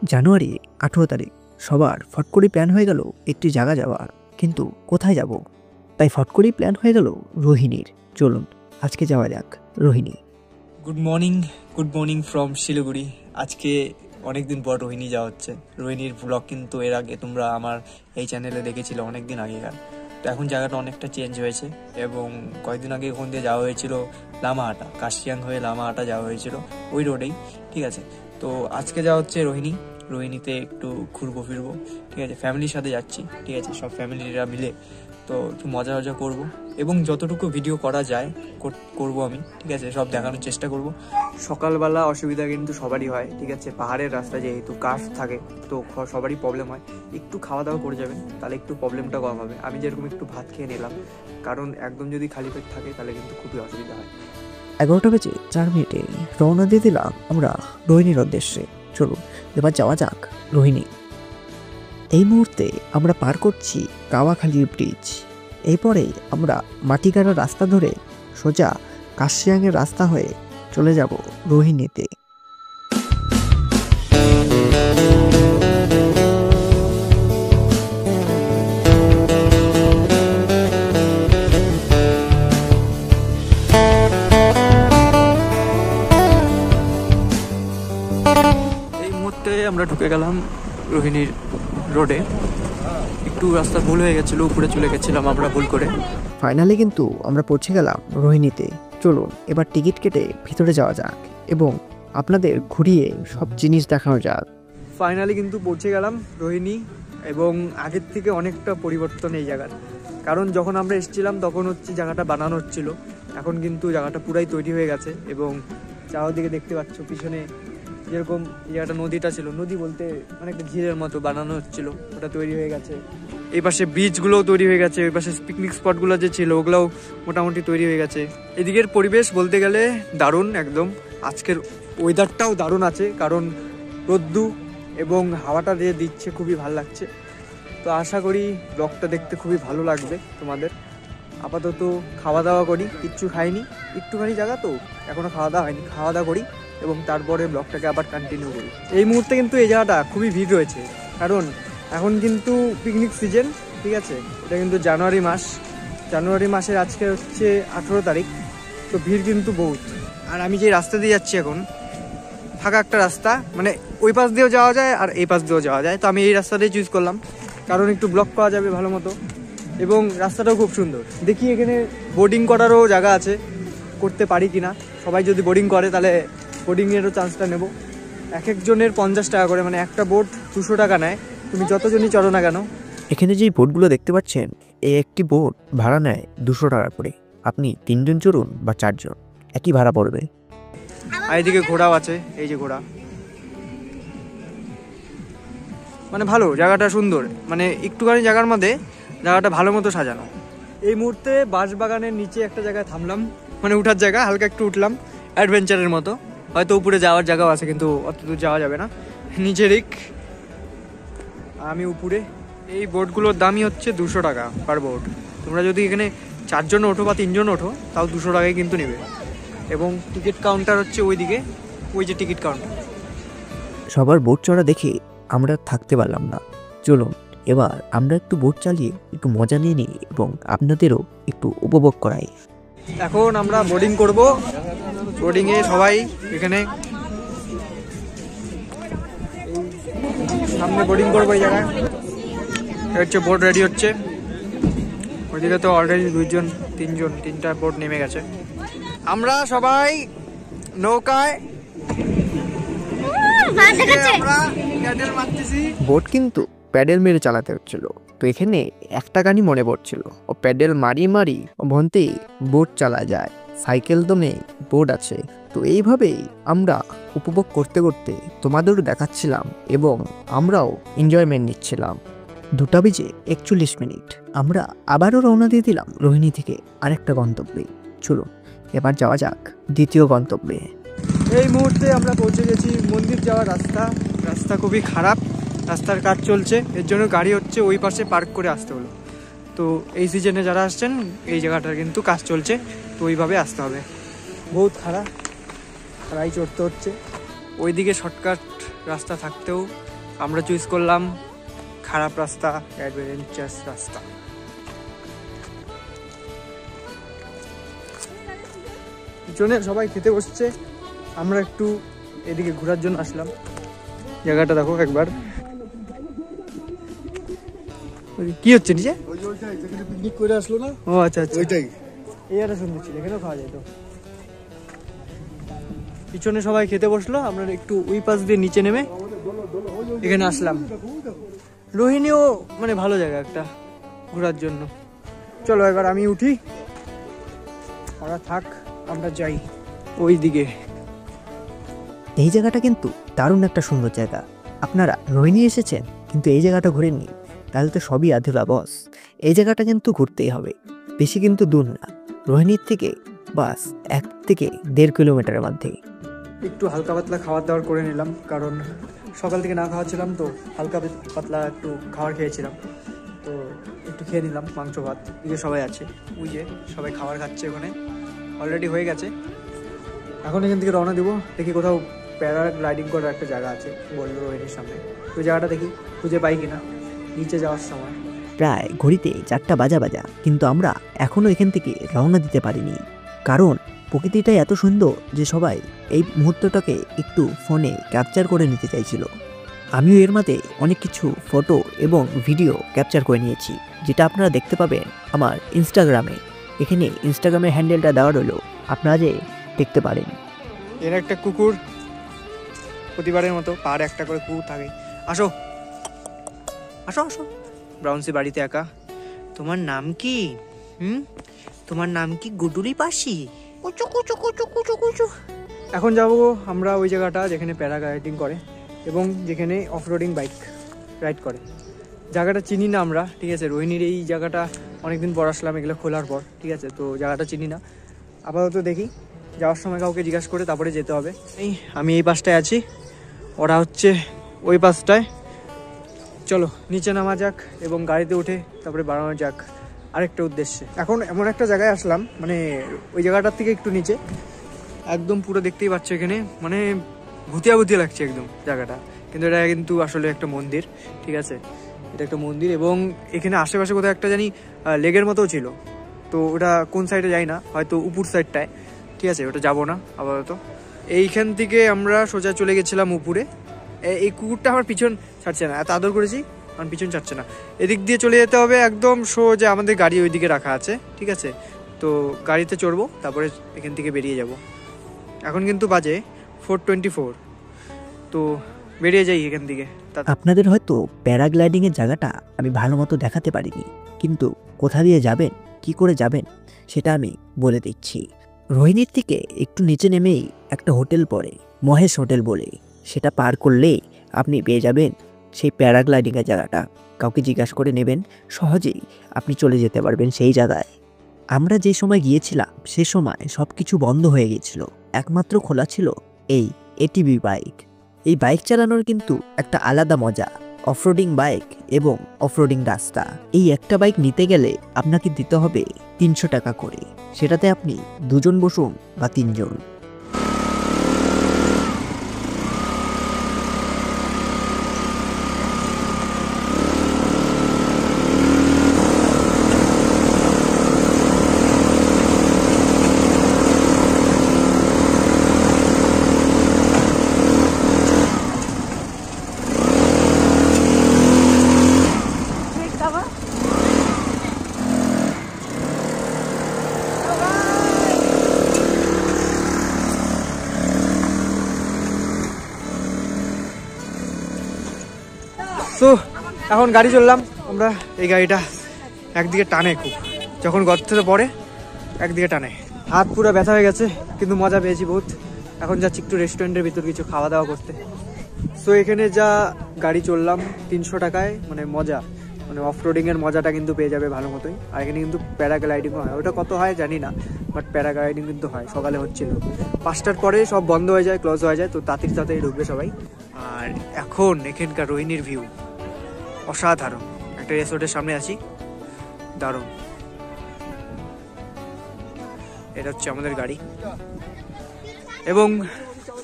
জানুয়ারি 18 তারিখ সবার ফট করে প্ল্যান হয়ে গেল একটি জায়গা যাওয়ার, কিন্তু কোথায় যাব? তাই ফট করেই প্ল্যান হয়ে গেল রোহিণীর। চলুন আজকে যাওয়া যাক Rohini. Good morning from Siliguri. আজকে অনেকদিন পর রোহিণী যাওয়া হচ্ছে। রোহিণীর ব্লগ কিন্তু এর আগে তোমরা আমার এই চ্যানেলে দেখেছিলে অনেকদিন আগেকার। তো এখন জায়গাটা অনেকটা চেঞ্জ হয়েছে এবং কয়েকদিন আগে ওখান দিয়ে যাওয়া হয়েছিল লামাহাটা, কাশিয়াং হয়ে লামাহাটা যাওয়া হয়েছিল ওই রোডেই, ঠিক আছে। তো আজকে যাওয়া হচ্ছে রোহিণীতে একটু ঘুরবো ফিরবো, ঠিক আছে। ফ্যামিলির সাথে যাচ্ছি, ঠিক আছে, সব ফ্যামিলিরা মিলে। তো একটু মজা করব এবং যতটুকু ভিডিও করা যায় করব আমি, ঠিক আছে, সব দেখানোর চেষ্টা করব। সকালবেলা অসুবিধা কিন্তু সবারই হয়, ঠিক আছে, পাহাড়ের রাস্তা যেহেতু কাশ থাকে তো সবারই প্রবলেম হয়। একটু খাওয়া দাওয়া করে যাবেন, তাহলে একটু প্রবলেমটা কম হবে। আমি যেরকম একটু ভাত খেয়ে নিলাম, কারণ একদম যদি খালি পেট থাকে তাহলে কিন্তু খুবই অসুবিধা হয়। 11:04 রওনা দিয়ে দিলাম আমরা রোহিণীর উদ্দেশ্যে। চলুন এবার যাওয়া যাক রোহিণী। এই মুহূর্তে আমরা পার করছি কাওয়াখালীর ব্রিজ। এরপরে আমরা মাটিগাড়া রাস্তা ধরে সোজা কাশিয়াংয়ের রাস্তা হয়ে চলে যাব রোহিণীতে। এই মুহূর্তে আমরা ঢুকে গেলাম রোহিণীর রোডে। একটু রাস্তা ভুল হয়ে গেছিলো, উপরে চলে গেছিলাম আমরা ভুল করে। ফাইনালি কিন্তু আমরা পৌঁছে গেলাম রোহিণীতে। চলুন এবার টিকিট কেটে ভিতরে যাওয়া যাক এবং আপনাদের ঘুরিয়ে সব জিনিস দেখানো যাক। ফাইনালি কিন্তু পৌঁছে গেলাম রোহিণী এবং আগের থেকে অনেকটা পরিবর্তন এই জায়গার। কারণ যখন আমরা এসেছিলাম তখন হচ্ছে জায়গাটা বানানো হচ্ছিল, এখন কিন্তু জায়গাটা পুরাই তৈরি হয়ে গেছে এবং চারদিকে দেখতে পাচ্ছ পিছনে যেরকম জায়গাটা নদীটা ছিল, নদী বলতে মানে একটা ঝিলের মতো বানানো হচ্ছিল, ওটা তৈরি হয়ে গেছে। এই পাশে ব্রিজগুলোও তৈরি হয়ে গেছে, ওই পাশে পিকনিক স্পটগুলো যে ছিল ওগুলোও মোটামুটি তৈরি হয়ে গেছে। এদিকের পরিবেশ বলতে গেলে দারুণ একদম। আজকের ওয়েদারটাও দারুণ আছে, কারণ রোদ্দু এবং হাওয়াটা দিয়ে দিচ্ছে, খুবই ভালো লাগছে। তো আশা করি ব্লগটা দেখতে খুবই ভালো লাগবে তোমাদের। আপাতত খাওয়া দাওয়া করি, কিচ্ছু খাইনি, একটুখানি জায়গা তো এখনও খাওয়া দাওয়া হয়নি, খাওয়া দাওয়া করি এবং তারপরে ব্লগটাকে আবার কন্টিনিউ করি। এই মুহূর্তে কিন্তু এই জায়গাটা খুবই ভিড় রয়েছে, কারণ এখন কিন্তু পিকনিক সিজন, ঠিক আছে। এটা কিন্তু জানুয়ারি মাসের আজকে হচ্ছে 18 তারিখ। তো ভিড় কিন্তু বহুত। আর আমি যে রাস্তা দিয়ে যাচ্ছি এখন ফাঁকা একটা রাস্তা, মানে ওই পাশ দিয়েও যাওয়া যায় আর এই পাশ দিয়েও যাওয়া যায়। তো আমি এই রাস্তাটাই চুজ করলাম, কারণ একটু ব্লগ করা যাবে ভালো মতো এবং রাস্তাটাও খুব সুন্দর। দেখি এখানে বোটিং করারও জায়গা আছে, করতে পারি কিনা। সবাই যদি বোটিং করে তাহলে বোটিংয়েরও চান্সটা নেব। এক একজনের 50 টাকা করে, মানে একটা বোট 200 টাকা নেয়, তুমি যতজনই চড়ো না কেন। এখানে যে বোটগুলো দেখতে পাচ্ছেন, এই একটি বোট ভাড়া নেয় 200 টাকা করে। আপনি 3 জন চড়ুন বা 4 জন, একই ভাড়া পড়বে। আর এদিকে ঘোড়াও আছে, এই যে ঘোড়া, মানে ভালো জায়গাটা, সুন্দর, মানে একটুখানি জায়গার মধ্যে জায়গাটা ভালো মতো সাজানো। এই মুহূর্তে বাঁশবাগানের নিচে একটা জায়গায় থামলাম, মানে উঠার জায়গা, হালকা একটু উঠলাম অ্যাডভেঞ্চারের মতো। হয়তো উপরে যাওয়ার জায়গাও আছে কিন্তু অত দূর যাওয়া যাবে না, নিচে রিক। আমি উপরে। এই বোটগুলোর দামই হচ্ছে 200 টাকা পার বোট। তোমরা যদি এখানে 4 জন ওঠো বা 3 জন ওঠো তাও 200 টাকায় কিন্তু নেবে। এবং টিকিট কাউন্টার হচ্ছে ওইদিকে, ওই যে টিকিট কাউন্টার। সবার বোট চড়া দেখে আমরা থাকতে পারলাম না। চলুন এবার আমরা একটু বোট চালিয়ে একটু মজা নিয়ে নিই এবং আপনাদেরও একটু উপভোগ করাই। এখন আমরা বোর্ডিং করব। বোর্ডিংয়ে সবাই এখানে সামনে বোর্ডিং করবো এই জায়গায়। হচ্ছে বোট রেডি হচ্ছে, ওইদিকে তো অলরেডি 2 জন 3 জন 3টা বোট নেমে গেছে। আমরা সবাই নৌকায় বোট কিন্তু প্যাডেল মেরে চালাতে হচ্ছিল। তো এখানে একটা গানই মনে পড়ছিল, ও প্যাডেল মারি ও ভনতে বোট চালা যায়, সাইকেল তো নেই, বোট আছে। তো এইভাবেই আমরা উপভোগ করতে করতে তোমাদেরও দেখাচ্ছিলাম এবং আমরাও এনজয়মেন্ট নিচ্ছিলাম। 2:41 আমরা আবারও রওনা দিয়ে দিলাম রোহিণী থেকে আরেকটা গন্তব্যে। চলো এবার যাওয়া যাক দ্বিতীয় গন্তব্যে। এই মুহূর্তে আমরা পৌঁছে গেছি মন্দির যাওয়ার রাস্তা খুবই খারাপ, রাস্তার কাজ চলছে, এর জন্য গাড়ি হচ্ছে ওই পাশে পার্ক করে আসতে হলো। তো এই সিজনে যারা আসছেন এই জায়গাটার কিন্তু কাজ চলছে, তো ওইভাবে আসতে হবে। বহুত খারাপ, খাড়াই চড়তে হচ্ছে। ওইদিকে শর্টকাট রাস্তা থাকতেও আমরা চুজ করলাম খারাপ রাস্তা, অ্যাডভেঞ্চারাস রাস্তা। পিছনে সবাই খেতে বসছে, আমরা একটু এদিকে ঘোরার জন্য আসলাম। জায়গাটা দেখো একবার, কি হচ্ছে নিচে? পিকনিক করে আসলো না, ও আচ্ছা আচ্ছা, ওইটাই। এই একটা সুন্দর ছিল, এখানেও খাওয়া যেত। পিছনে সবাই খেতে বসলো, আমরা একটু ওই পাশ দিয়ে নিচে নেমে এখানে আসলাম। রোহিণীও মানে ভালো জায়গা একটা ঘোরার জন্য। চলো এবার আমি উঠি, ওরা থাক, আমরা যাই ওই দিকে। এই জায়গাটা কিন্তু দারুণ একটা সুন্দর জায়গা। আপনারা রোহিণী এসেছেন কিন্তু এই জায়গাটা ঘুরেননি, তাহলে তো সবই আধুরা বস। এই জায়গাটা কিন্তু ঘুরতেই হবে, বেশি কিন্তু দূর না, রোহিণীর থেকে বাস 1 থেকে 1.5 কিলোমিটারের মধ্যে। একটু হালকা পাতলা খাবার দাবার করে নিলাম, কারণ সকাল থেকে না খাওয়াচ্ছিলাম, তো হালকা পাতলা একটু খাবার খেয়েছিলাম, তো একটু খেয়ে নিলাম মাংস ভাত। এদিকে সবাই আছে, ওই যে সবাই খাবার খাচ্ছে, ওখানে অলরেডি হয়ে গেছে। এখন এখান থেকে রওনা দেবো, দেখি কোথাও প্যারাগ্লাইডিং করার একটা জায়গা আছে বললো রোহিণীর সামনে, ওই জায়গাটা দেখি খুঁজে পাই কিনা নিচে যাওয়ার সময়। প্রায় ঘড়িতে 4টা বাজা, কিন্তু আমরা এখনও এখান থেকে রওনা দিতে পারিনি, কারণ প্রকৃতিটাই এত সুন্দর যে সবাই এই মুহূর্তটাকে একটু ফোনে ক্যাপচার করে নিতে চাইছিল। আমিও এর মধ্যে অনেক কিছু ফটো এবং ভিডিও ক্যাপচার করে নিয়েছি, যেটা আপনারা দেখতে পাবেন আমার ইনস্টাগ্রামে। এখানে ইনস্টাগ্রামের হ্যান্ডেলটা দেওয়া রইলো, আপনারা যে দেখতে পারেন। এর একটা কুকুর, প্রতিবারের মতো পার একটা করে কুকুর থাকে। আসো আসো আসো, ব্রাউন্সি বাড়িতে একা। তোমার নাম কি? তোমার নাম কি? গুডুলি পাশি। কুচু কুচু কুচু কুচু কুচু। এখন যাবো আমরা ওই জায়গাটা যেখানে প্যারাগ্লাইডিং করে এবং যেখানে অফরোডিং বাইক রাইড করে। জায়গাটা চিনি না আমরা, ঠিক আছে। রোহিণীর এই জায়গাটা অনেকদিন পর আসলাম এগুলো খোলার পর, ঠিক আছে। তো জায়গাটা চিনি না, আপাতত দেখি, যাওয়ার সময় কাউকে জিজ্ঞাসা করে তারপরে যেতে হবে। আমি এই পাশটায় আছি, ওরা হচ্ছে ওই পাশটায়। চলো নিচে নামা যাক এবং গাড়িতে উঠে তারপরে বাড়ানো যাক আরেকটা উদ্দেশ্যে। এখন এমন একটা জায়গায় আসলাম, মানে ওই জায়গাটার থেকে একটু নিচে, একদম পুরো দেখতেই পাচ্ছ এখানে, মানে ভুতিয়া ভুতিয়া লাগছে একদম জায়গাটা, কিন্তু এটা কিন্তু আসলে একটা মন্দির, ঠিক আছে। এটা একটা মন্দির এবং এখানে আশেপাশে কোথাও একটা জানি লেগের মতো ছিল, তো ওটা কোন সাইডে যাই না, হয়তো উপর সাইডটায়, ঠিক আছে। ওটা যাবো না আপাতত। এইখান থেকে আমরা সোজা চলে গেছিলাম উপরে। এই কুকুরটা আমার পিছন ছাড়ছে না, এত আদর করেছি আমার পিছন ছাড়ছে না। এদিক দিয়ে চলে যেতে হবে একদম সোজা, আমাদের গাড়ি ওইদিকে রাখা আছে, ঠিক আছে। তো গাড়িতে চড়বো, তারপরে এখান থেকে বেরিয়ে যাব। এখন কিন্তু বাজে 4:24, তো বেরিয়ে যাই এখান থেকে। আপনাদের হয়তো প্যারাগ্লাইডিংয়ের জায়গাটা আমি ভালো মতো দেখাতে পারিনি, কিন্তু কোথা দিয়ে যাবেন, কি করে যাবেন সেটা আমি বলে দিচ্ছি। রোহিণীর থেকে একটু নিচে নেমেই একটা হোটেল পড়ে, মহেশ হোটেল বলে। সেটা পার করলেই আপনি পেয়ে যাবেন সেই প্যারাগ্লাইডিংয়ের জায়গাটা। কাউকে জিজ্ঞাসা করে নেবেন, সহজেই আপনি চলে যেতে পারবেন সেই জায়গায়। আমরা যে সময় গিয়েছিলাম সে সময় সব কিছু বন্ধ হয়ে গিয়েছিল, একমাত্র খোলা ছিল এই এটিভি বাইক। এই বাইক চালানোর কিন্তু একটা আলাদা মজা, অফরোডিং বাইক এবং অফরোডিং রাস্তা। এই একটা বাইক নিতে গেলে আপনাকে দিতে হবে 300 টাকা করে, সেটাতে আপনি 2 জন বসুন বা 3 জন। তো এখন গাড়ি চললাম আমরা। এই গাড়িটা একদিকে টানে খুব, যখন গর্তে পড়ে একদিকে টানে, হাত পুরো ব্যথা হয়ে গেছে, কিন্তু মজা পেয়েছি বহুত। এখন যাচ্ছি একটু রেস্টুরেন্টের ভিতর কিছু খাওয়া দাওয়া করতে। সো এখানে যা গাড়ি চললাম 300 টাকায়, মানে মজা, মানে অফরোডিংয়ের মজাটা কিন্তু পেয়ে যাবে ভালো মতোই। আর এখানে কিন্তু প্যারাগ্লাইডিংও হয়, ওটা কত হয় জানি না, বাট প্যারাগ্লাইডিং কিন্তু হয়। সকালে হচ্ছিল, 5টার পরে সব বন্ধ হয়ে যায়, ক্লোজ হয়ে যায়, তো তাড়াতাড়ি ঢুকবে সবাই। আর এখন এখানকার রোহিণীর ভিউ অসাধারণ। একটা রিসোর্টের সামনে আছি, দারুণ। এটা হচ্ছে আমাদের গাড়ি এবং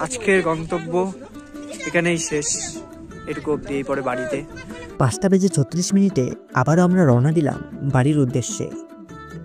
আজকের গন্তব্য এখানেই শেষ, এটুকু অব্দি, এই পরে বাড়িতে। 5:36 আবারও আমরা রওনা দিলাম বাড়ির উদ্দেশ্যে।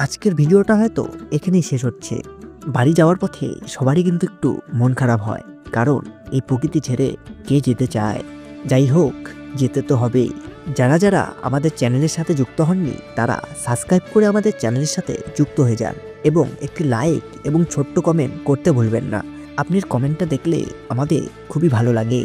আজকের ভিডিওটা হয়তো এখানেই শেষ হচ্ছে। বাড়ি যাওয়ার পথে সবারই কিন্তু একটু মন খারাপ হয়, কারণ এই প্রকৃতি ছেড়ে কে যেতে চায়। যাই হোক, যেতে তো হবেই। যারা যারা আমাদের চ্যানেলের সাথে যুক্ত হননি তারা সাবস্ক্রাইব করে আমাদের চ্যানেলের সাথে যুক্ত হয়ে যান এবং একটি লাইক এবং ছোট্ট কমেন্ট করতে ভুলবেন না। আপনার কমেন্টটা দেখলে আমাদের খুবই ভালো লাগে।